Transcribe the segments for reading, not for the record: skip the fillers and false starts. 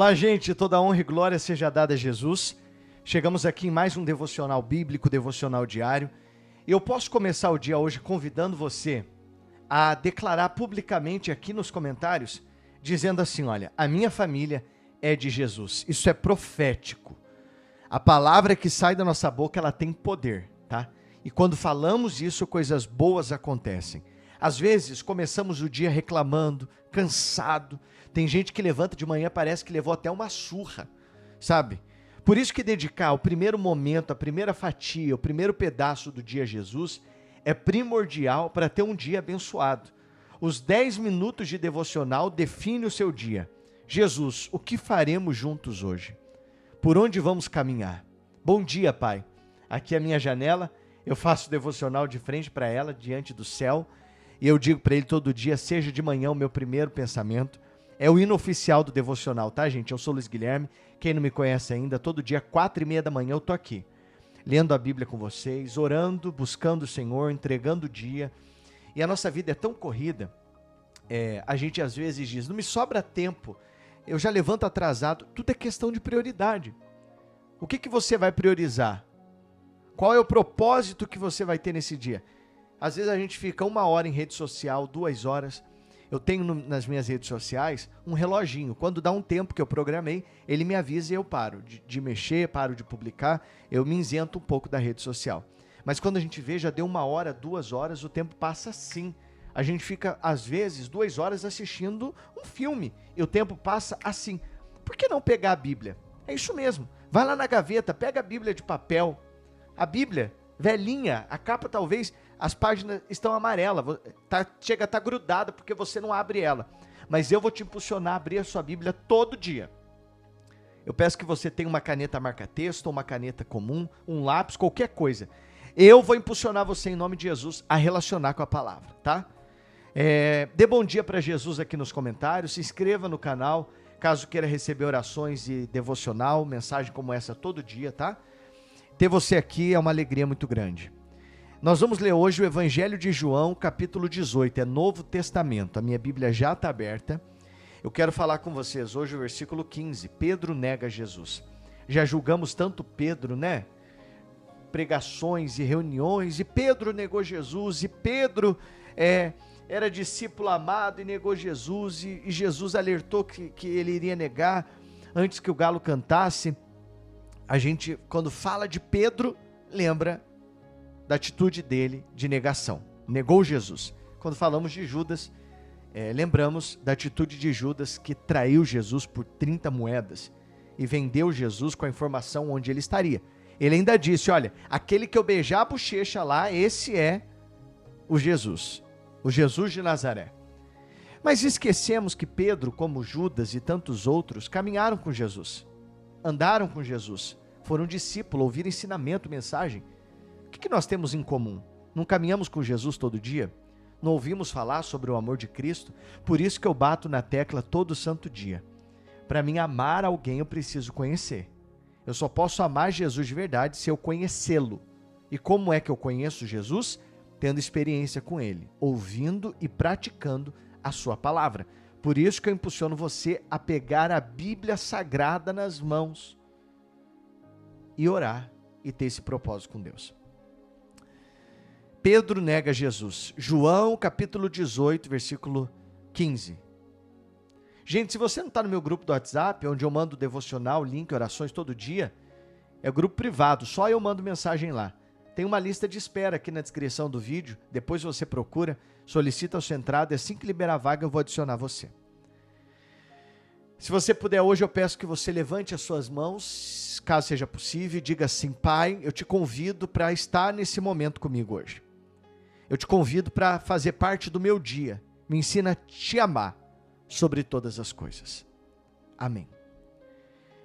Olá, gente, toda honra e glória seja dada a Jesus. Chegamos aqui em mais um devocional bíblico, devocional diário. E eu posso começar o dia hoje convidando você a declarar publicamente aqui nos comentários, dizendo assim, olha, a minha família é de Jesus. Isso é profético. A palavra que sai da nossa boca, ela tem poder, tá? E quando falamos isso, coisas boas acontecem. Às vezes, começamos o dia reclamando, cansado. Tem gente que levanta de manhã, parece que levou até uma surra, sabe? Por isso que dedicar o primeiro momento, a primeira fatia, o primeiro pedaço do dia a Jesus é primordial para ter um dia abençoado. Os 10 minutos de devocional definem o seu dia. Jesus, o que faremos juntos hoje? Por onde vamos caminhar? Bom dia, Pai. Aqui é a minha janela, eu faço devocional de frente para ela, diante do céu, e eu digo para ele todo dia, seja de manhã o meu primeiro pensamento. É o hino oficial do devocional, tá, gente? Eu sou Luiz Guilherme. Quem não me conhece ainda, todo dia, 4h30 da manhã, eu tô aqui, lendo a Bíblia com vocês, orando, buscando o Senhor, entregando o dia. E a nossa vida é tão corrida, a gente às vezes diz, não me sobra tempo, eu já levanto atrasado. Tudo é questão de prioridade. O que você vai priorizar? Qual é o propósito que você vai ter nesse dia? Às vezes a gente fica 1 hora em rede social, 2 horas. Eu tenho nas minhas redes sociais um reloginho. Quando dá um tempo que eu programei, ele me avisa e eu paro de mexer, paro de publicar. Eu me isento um pouco da rede social. Mas quando a gente vê, já deu 1 hora, 2 horas, o tempo passa assim. A gente fica, às vezes, 2 horas assistindo um filme e o tempo passa assim. Por que não pegar a Bíblia? É isso mesmo. Vai lá na gaveta, pega a Bíblia de papel. A Bíblia, velhinha, a capa talvez, as páginas estão amarelas, chega a estar grudada porque você não abre ela. Mas eu vou te impulsionar a abrir a sua Bíblia todo dia. Eu peço que você tenha uma caneta marca-texto, uma caneta comum, um lápis, qualquer coisa. Eu vou impulsionar você em nome de Jesus a relacionar com a palavra, tá? Dê bom dia para Jesus aqui nos comentários, se inscreva no canal, caso queira receber orações e devocional, mensagem como essa todo dia, tá? Ter você aqui é uma alegria muito grande. Nós vamos ler hoje o Evangelho de João, capítulo 18, é Novo Testamento. A minha Bíblia já está aberta. Eu quero falar com vocês hoje o versículo 15. Pedro nega Jesus. Já julgamos tanto Pedro, né? Pregações e reuniões, e Pedro negou Jesus, e Pedro era discípulo amado e negou Jesus, e Jesus alertou que ele iria negar antes que o galo cantasse. A gente, quando fala de Pedro, lembra da atitude dele de negação. Negou Jesus. Quando falamos de Judas, lembramos da atitude de Judas que traiu Jesus por 30 moedas e vendeu Jesus com a informação onde ele estaria. Ele ainda disse, olha, aquele que eu beijar a bochecha lá, esse é o Jesus de Nazaré. Mas esquecemos que Pedro, como Judas e tantos outros, caminharam com Jesus, andaram com Jesus, foram discípulos, ouviram ensinamento, mensagem. O que nós temos em comum? Não caminhamos com Jesus todo dia? Não ouvimos falar sobre o amor de Cristo? Por isso que eu bato na tecla todo santo dia. Para mim amar alguém eu preciso conhecer. Eu só posso amar Jesus de verdade se eu conhecê-lo. E como é que eu conheço Jesus? Tendo experiência com ele, ouvindo e praticando a sua palavra. Por isso que eu impulsiono você a pegar a Bíblia Sagrada nas mãos e orar e ter esse propósito com Deus. Pedro nega Jesus. João capítulo 18, versículo 15. Gente, se você não está no meu grupo do WhatsApp, onde eu mando devocional, link, orações todo dia, é o grupo privado, só eu mando mensagem lá. Tem uma lista de espera aqui na descrição do vídeo, depois você procura, solicita a sua entrada, e assim que liberar a vaga eu vou adicionar você. Se você puder hoje, eu peço que você levante as suas mãos, caso seja possível, e diga assim, Pai, eu te convido para estar nesse momento comigo hoje. Eu te convido para fazer parte do meu dia. Me ensina a te amar sobre todas as coisas. Amém.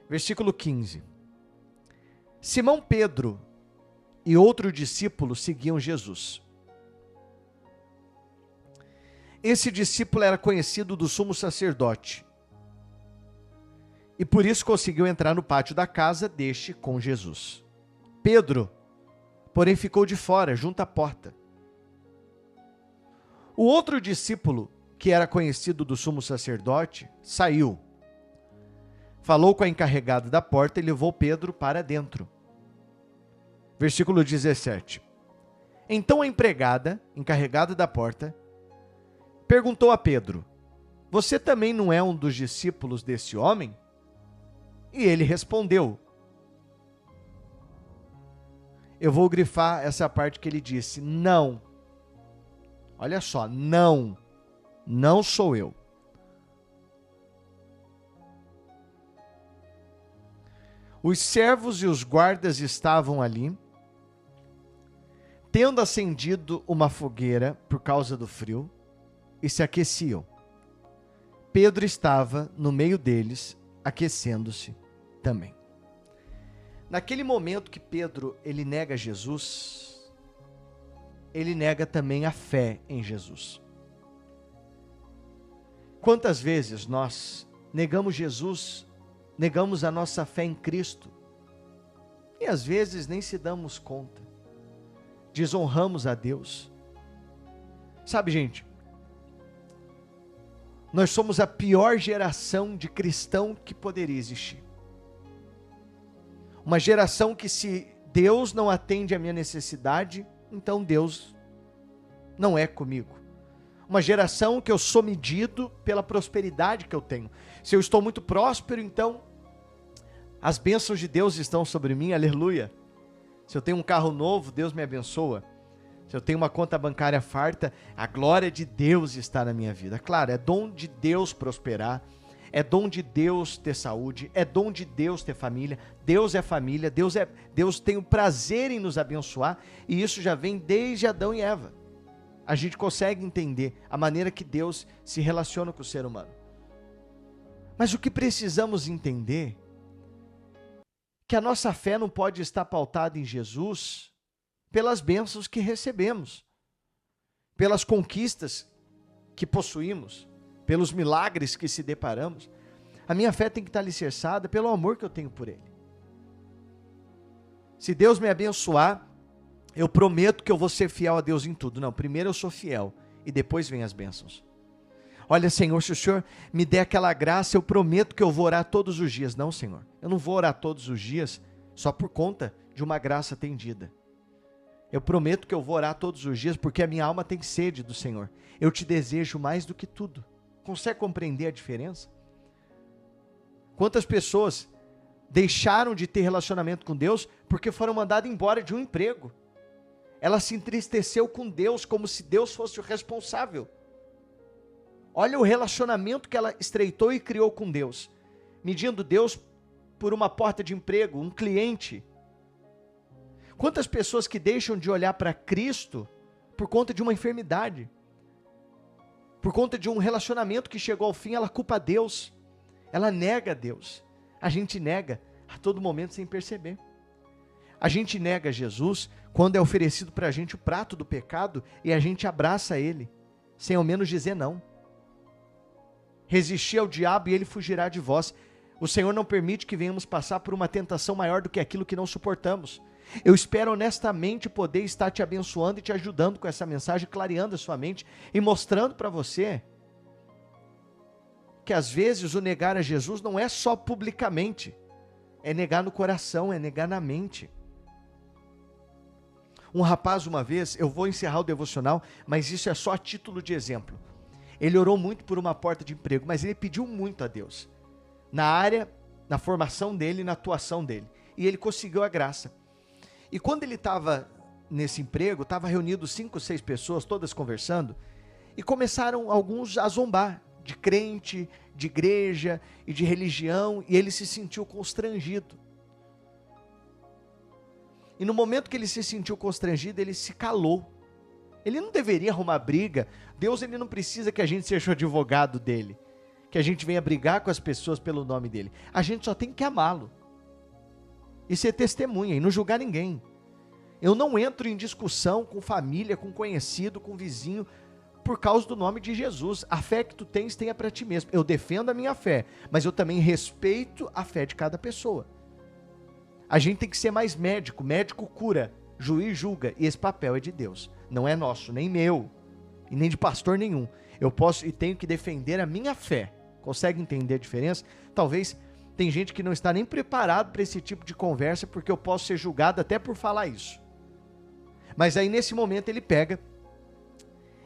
Versículo 15. Simão Pedro e outro discípulo seguiam Jesus. Esse discípulo era conhecido do sumo sacerdote e por isso conseguiu entrar no pátio da casa deste com Jesus. Pedro, porém, ficou de fora, junto à porta. O outro discípulo, que era conhecido do sumo sacerdote, saiu. falou com a encarregada da porta e levou Pedro para dentro. Versículo 17. Então a empregada, encarregada da porta, perguntou a Pedro: você também não é um dos discípulos desse homem? E ele respondeu. Eu vou grifar essa parte que ele disse: não. Olha só, não sou eu. Os servos e os guardas estavam ali, tendo acendido uma fogueira por causa do frio, e se aqueciam. Pedro estava no meio deles, aquecendo-se também. Naquele momento que Pedro ele nega Jesus, ele nega também a fé em Jesus. Quantas vezes nós negamos Jesus, negamos a nossa fé em Cristo, e às vezes nem se damos conta, desonramos a Deus. Sabe, gente, nós somos a pior geração de cristão que poderia existir. Uma geração que, se Deus não atende a minha necessidade, então Deus não é comigo. Uma geração que eu sou medido pela prosperidade que eu tenho. Se eu estou muito próspero, então as bênçãos de Deus estão sobre mim, aleluia. Se eu tenho um carro novo, Deus me abençoa. Se eu tenho uma conta bancária farta, a glória de Deus está na minha vida. Claro, é dom de Deus prosperar, é dom de Deus ter saúde, é dom de Deus ter família. Deus é família, Deus tem o prazer em nos abençoar, e isso já vem desde Adão e Eva. A gente consegue entender a maneira que Deus se relaciona com o ser humano. Mas o que precisamos entender é que a nossa fé não pode estar pautada em Jesus pelas bênçãos que recebemos, pelas conquistas que possuímos, pelos milagres que se deparamos. A minha fé tem que estar alicerçada pelo amor que eu tenho por Ele. Se Deus me abençoar, eu prometo que eu vou ser fiel a Deus em tudo. Não, primeiro eu sou fiel e depois vem as bênçãos. Olha, Senhor, se o Senhor me der aquela graça, eu prometo que eu vou orar todos os dias. Não, Senhor, eu não vou orar todos os dias só por conta de uma graça atendida. Eu prometo que eu vou orar todos os dias porque a minha alma tem sede do Senhor. Eu te desejo mais do que tudo. Consegue compreender a diferença? Quantas pessoas deixaram de ter relacionamento com Deus porque foram mandadas embora de um emprego? Ela se entristeceu com Deus como se Deus fosse o responsável. Olha o relacionamento que ela estreitou e criou com Deus, medindo Deus por uma porta de emprego, um cliente. Quantas pessoas que deixam de olhar para Cristo por conta de uma enfermidade, por conta de um relacionamento que chegou ao fim, ela culpa Deus, ela nega a Deus. A gente nega a todo momento sem perceber. A gente nega Jesus quando é oferecido para a gente o prato do pecado e a gente abraça ele, sem ao menos dizer não. Resistir ao diabo e ele fugirá de vós. O Senhor não permite que venhamos passar por uma tentação maior do que aquilo que não suportamos. Eu espero honestamente poder estar te abençoando e te ajudando com essa mensagem, clareando a sua mente e mostrando para você que às vezes o negar a Jesus não é só publicamente, é negar no coração, é negar na mente. Um rapaz uma vez, eu vou encerrar o devocional, mas isso é só a título de exemplo. Ele orou muito por uma porta de emprego, mas ele pediu muito a Deus, na área, na formação dele, na atuação dele, e ele conseguiu a graça. E quando ele estava nesse emprego, estava reunido 5, 6 pessoas, todas conversando, e começaram alguns a zombar de crente, de igreja e de religião, e ele se sentiu constrangido. E no momento que ele se sentiu constrangido, ele se calou. Ele não deveria arrumar briga. Deus, ele não precisa que a gente seja o advogado dele, que a gente venha brigar com as pessoas pelo nome dele. A gente só tem que amá-lo e ser testemunha e não julgar ninguém. Eu não entro em discussão com família, com conhecido, com vizinho, por causa do nome de Jesus. A fé que tu tens, tenha para ti mesmo. Eu defendo a minha fé, mas eu também respeito a fé de cada pessoa. A gente tem que ser mais médico. Médico cura, juiz julga, e esse papel é de Deus, não é nosso, nem meu, e nem de pastor nenhum. Eu posso e tenho que defender a minha fé. Consegue entender a diferença? Talvez Tem gente que não está nem preparado para esse tipo de conversa, porque eu posso ser julgado até por falar isso. Mas aí nesse momento ele pega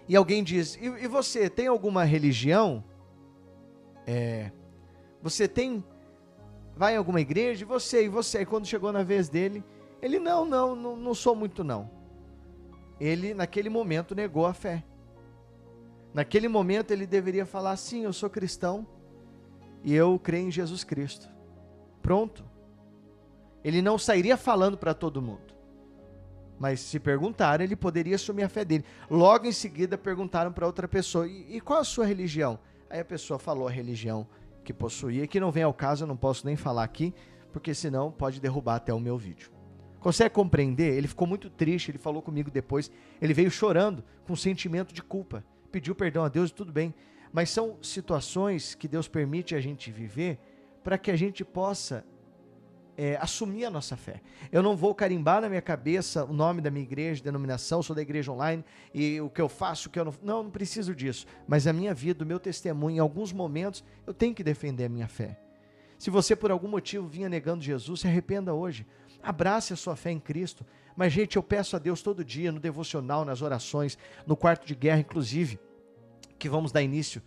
e alguém diz, e você tem alguma religião? Você vai em alguma igreja? E você? Aí quando chegou na vez dele, ele, não sou muito não. Ele naquele momento negou a fé. Naquele momento ele deveria falar, sim, eu sou cristão e eu creio em Jesus Cristo. Pronto. Ele não sairia falando para todo mundo. Mas se perguntaram, ele poderia assumir a fé dele. Logo em seguida perguntaram para outra pessoa, e qual a sua religião? Aí a pessoa falou a religião que possuía, que não vem ao caso, eu não posso nem falar aqui, porque senão pode derrubar até o meu vídeo. Consegue compreender? Ele ficou muito triste, ele falou comigo depois, ele veio chorando, com sentimento de culpa, pediu perdão a Deus e tudo bem, mas são situações que Deus permite a gente viver, para que a gente possa assumir a nossa fé. Eu não vou carimbar na minha cabeça o nome da minha igreja, denominação, sou da igreja online, e o que eu faço, o que eu não preciso disso, mas a minha vida, o meu testemunho, em alguns momentos, eu tenho que defender a minha fé. Se você por algum motivo vinha negando Jesus, se arrependa hoje, abrace a sua fé em Cristo, mas gente, eu peço a Deus todo dia, no devocional, nas orações, no quarto de guerra inclusive, que vamos dar início,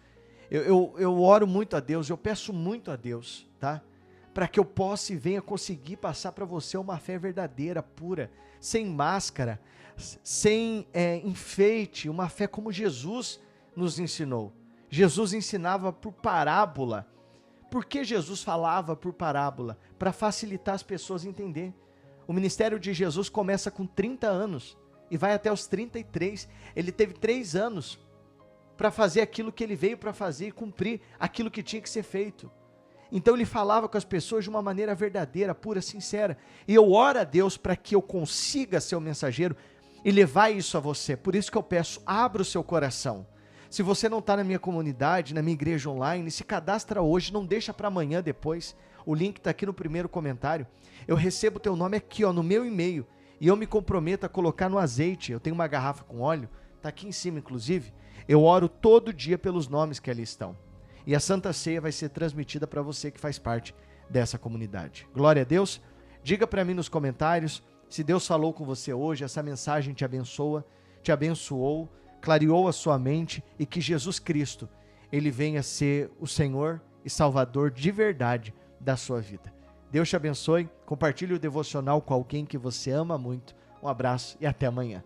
eu oro muito a Deus, eu peço muito a Deus, tá? Para que eu possa e venha conseguir passar para você uma fé verdadeira, pura, sem máscara, sem enfeite, uma fé como Jesus nos ensinou. Jesus ensinava por parábola. Por que Jesus falava por parábola? Para facilitar as pessoas a entender. O ministério de Jesus começa com 30 anos e vai até os 33. Ele teve 3 anos para fazer aquilo que ele veio para fazer e cumprir aquilo que tinha que ser feito. Então ele falava com as pessoas de uma maneira verdadeira, pura, sincera. E eu oro a Deus para que eu consiga ser o mensageiro e levar isso a você. Por isso que eu peço, abra o seu coração. Se você não está na minha comunidade, na minha igreja online, se cadastra hoje, não deixa para amanhã depois. O link está aqui no primeiro comentário. Eu recebo o teu nome aqui, no meu e-mail. E eu me comprometo a colocar no azeite. Eu tenho uma garrafa com óleo, está aqui em cima inclusive. Eu oro todo dia pelos nomes que ali estão. E a Santa Ceia vai ser transmitida para você que faz parte dessa comunidade. Glória a Deus. Diga para mim nos comentários se Deus falou com você hoje, essa mensagem te abençoa, te abençoou, clareou a sua mente e que Jesus Cristo, ele venha ser o Senhor e Salvador de verdade da sua vida. Deus te abençoe. Compartilhe o devocional com alguém que você ama muito. Um abraço e até amanhã.